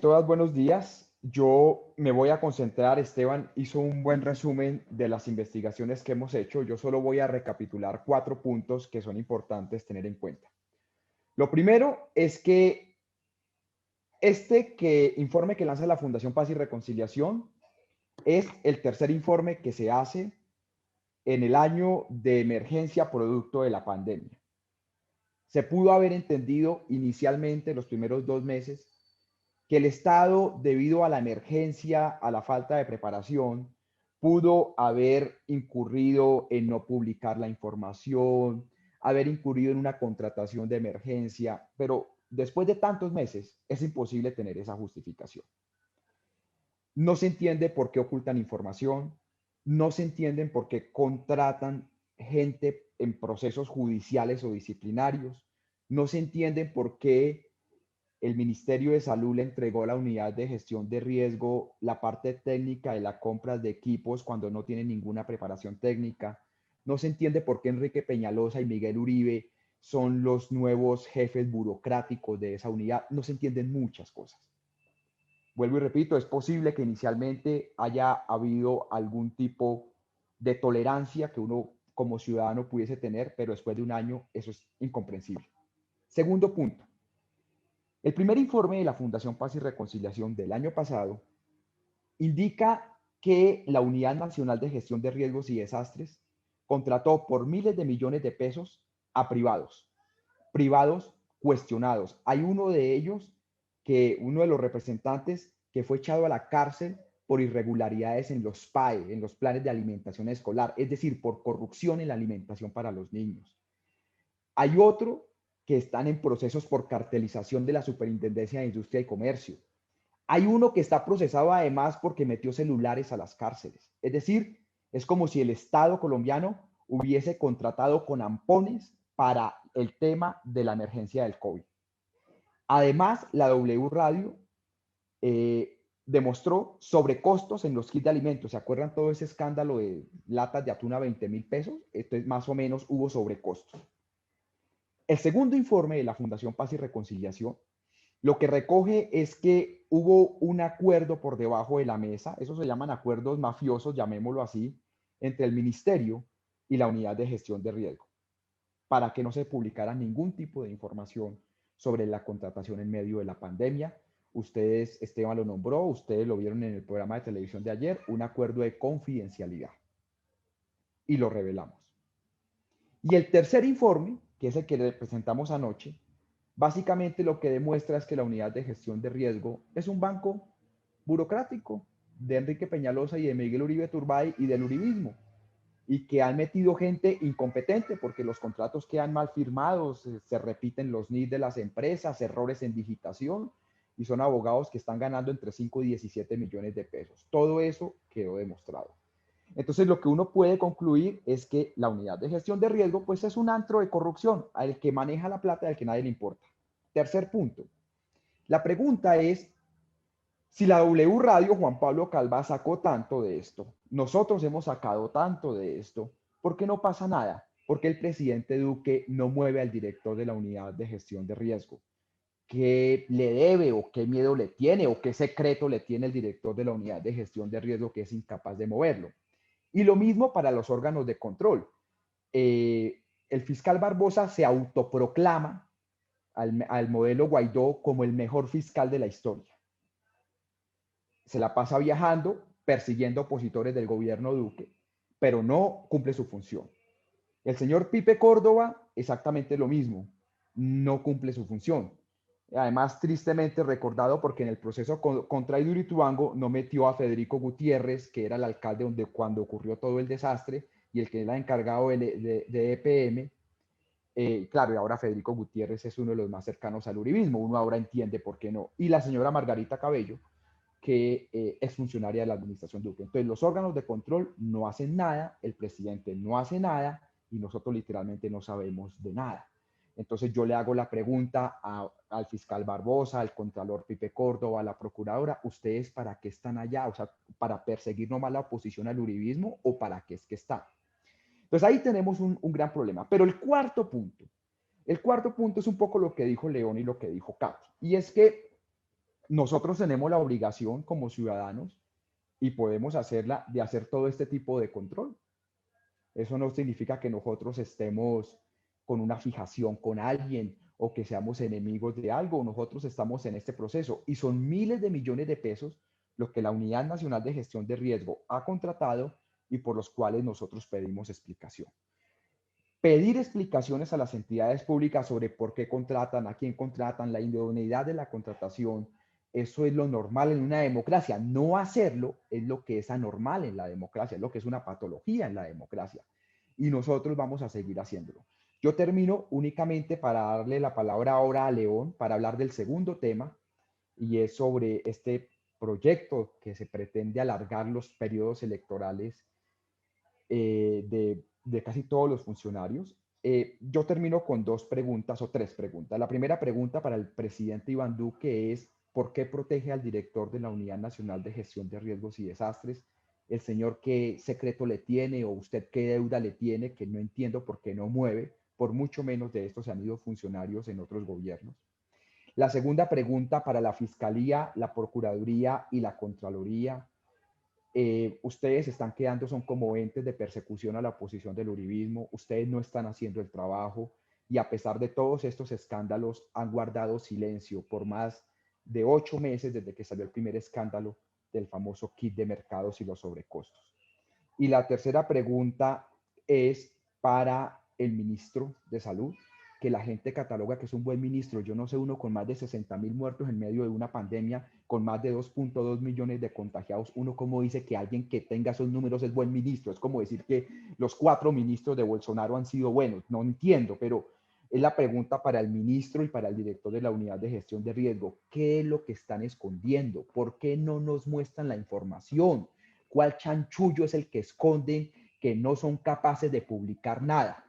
todas, buenos días. Yo me voy a concentrar, Esteban hizo un buen resumen de las investigaciones que hemos hecho. Yo solo voy a recapitular 4 puntos que son importantes tener en cuenta. Lo primero es que informe que lanza la Fundación Paz y Reconciliación es el tercer informe que se hace en el año de emergencia producto de la pandemia. Se pudo haber entendido inicialmente los primeros 2 meses que el Estado, debido a la emergencia, a la falta de preparación, pudo haber incurrido en no publicar la información, haber incurrido en una contratación de emergencia, pero después de tantos meses es imposible tener esa justificación. No se entiende por qué ocultan información, no se entienden por qué contratan gente en procesos judiciales o disciplinarios, no se entienden por qué el Ministerio de Salud le entregó a la unidad de gestión de riesgo la parte técnica de la compra de equipos cuando no tiene ninguna preparación técnica. No se entiende por qué Enrique Peñalosa y Miguel Uribe son los nuevos jefes burocráticos de esa unidad. No se entienden muchas cosas. Vuelvo y repito, es posible que inicialmente haya habido algún tipo de tolerancia que uno como ciudadano pudiese tener, pero después de un año eso es incomprensible. Segundo punto. El primer informe de la Fundación Paz y Reconciliación del año pasado indica que la Unidad Nacional de Gestión de Riesgos y Desastres contrató por miles de millones de pesos a privados cuestionados. Hay uno de ellos, uno de los representantes, que fue echado a la cárcel por irregularidades en los PAE, en los planes de alimentación escolar, es decir, por corrupción en la alimentación para los niños. Hay otro que están en procesos por cartelización de la Superintendencia de Industria y Comercio. Hay uno que está procesado además porque metió celulares a las cárceles. Es decir, es como si el Estado colombiano hubiese contratado con ampones para el tema de la emergencia del COVID. Además, la W Radio demostró sobrecostos en los kits de alimentos. ¿Se acuerdan todo ese escándalo de latas de atún a 20.000 pesos? Entonces, más o menos hubo sobrecostos. El segundo informe de la Fundación Paz y Reconciliación lo que recoge es que hubo un acuerdo por debajo de la mesa, esos se llaman acuerdos mafiosos, llamémoslo así, entre el ministerio y la unidad de gestión de riesgo, para que no se publicara ningún tipo de información sobre la contratación en medio de la pandemia. Ustedes, Esteban lo nombró, ustedes lo vieron en el programa de televisión de ayer, un acuerdo de confidencialidad. Y lo revelamos. Y el tercer informe, que es el que le presentamos anoche, básicamente lo que demuestra es que la unidad de gestión de riesgo es un banco burocrático de Enrique Peñalosa y de Miguel Uribe Turbay y del uribismo, y que han metido gente incompetente porque los contratos quedan mal firmados, se repiten los NID de las empresas, errores en digitación, y son abogados que están ganando entre 5 y 17 millones de pesos. Todo eso quedó demostrado. Entonces, lo que uno puede concluir es que la unidad de gestión de riesgo, pues es un antro de corrupción, al que maneja la plata y al que nadie le importa. Tercer punto. La pregunta es, si la W Radio Juan Pablo Calva sacó tanto de esto, nosotros hemos sacado tanto de esto, ¿por qué no pasa nada? ¿Por qué el presidente Duque no mueve al director de la unidad de gestión de riesgo? ¿Qué le debe o qué miedo le tiene o qué secreto le tiene el director de la unidad de gestión de riesgo que es incapaz de moverlo? Y lo mismo para los órganos de control. El fiscal Barbosa se autoproclama al modelo Guaidó como el mejor fiscal de la historia. Se la pasa viajando, persiguiendo opositores del gobierno Duque, pero no cumple su función. El señor Pipe Córdoba, exactamente lo mismo, no cumple su función. Además, tristemente recordado porque en el proceso contra Hidroituango no metió a Federico Gutiérrez, que era el alcalde cuando ocurrió todo el desastre y el que era encargado de EPM. Claro, y ahora Federico Gutiérrez es uno de los más cercanos al uribismo. Uno ahora entiende por qué no. Y la señora Margarita Cabello, que es funcionaria de la administración Duque. Entonces, los órganos de control no hacen nada, el presidente no hace nada y nosotros literalmente no sabemos de nada. Entonces yo le hago la pregunta al fiscal Barbosa, al contralor Pipe Córdoba, a la procuradora, ¿ustedes para qué están allá? O sea, ¿para perseguir nomás la oposición al uribismo o para qué es que están? Entonces ahí tenemos un gran problema. Pero el cuarto punto es un poco lo que dijo León y lo que dijo Katy, y es que nosotros tenemos la obligación como ciudadanos y podemos hacerla de hacer todo este tipo de control. Eso no significa que nosotros estemos con una fijación con alguien o que seamos enemigos de algo. Nosotros estamos en este proceso y son miles de millones de pesos los que la Unidad Nacional de Gestión de Riesgo ha contratado y por los cuales nosotros pedimos explicación. Pedir explicaciones a las entidades públicas sobre por qué contratan, a quién contratan, la idoneidad de la contratación, eso es lo normal en una democracia. No hacerlo es lo que es anormal en la democracia, es lo que es una patología en la democracia. Y nosotros vamos a seguir haciéndolo. Yo termino únicamente para darle la palabra ahora a León para hablar del segundo tema y es sobre este proyecto que se pretende alargar los periodos electorales de casi todos los funcionarios. Yo termino con dos preguntas o tres preguntas. La primera pregunta para el presidente Iván Duque es, ¿por qué protege al director de la Unidad Nacional de Gestión de Riesgos y Desastres? El señor, ¿qué secreto le tiene o usted qué deuda le tiene que no entiendo por qué no mueve? Por mucho menos de esto se han ido funcionarios en otros gobiernos. La segunda pregunta para la Fiscalía, la Procuraduría y la Contraloría. Ustedes están quedando, son como entes de persecución a la oposición del uribismo, ustedes no están haciendo el trabajo y a pesar de todos estos escándalos han guardado silencio por más de 8 meses desde que salió el primer escándalo del famoso kit de mercados y los sobrecostos. Y la tercera pregunta es para el ministro de Salud, que la gente cataloga que es un buen ministro. Yo no sé, uno con más de 60.000 muertos en medio de una pandemia, con más de 2.2 millones de contagiados, uno como dice que alguien que tenga esos números es buen ministro. Es como decir que los 4 ministros de Bolsonaro han sido buenos. No entiendo, pero es la pregunta para el ministro y para el director de la Unidad de Gestión de Riesgo. ¿Qué es lo que están escondiendo? ¿Por qué no nos muestran la información? ¿Cuál chanchullo es el que esconden que no son capaces de publicar nada?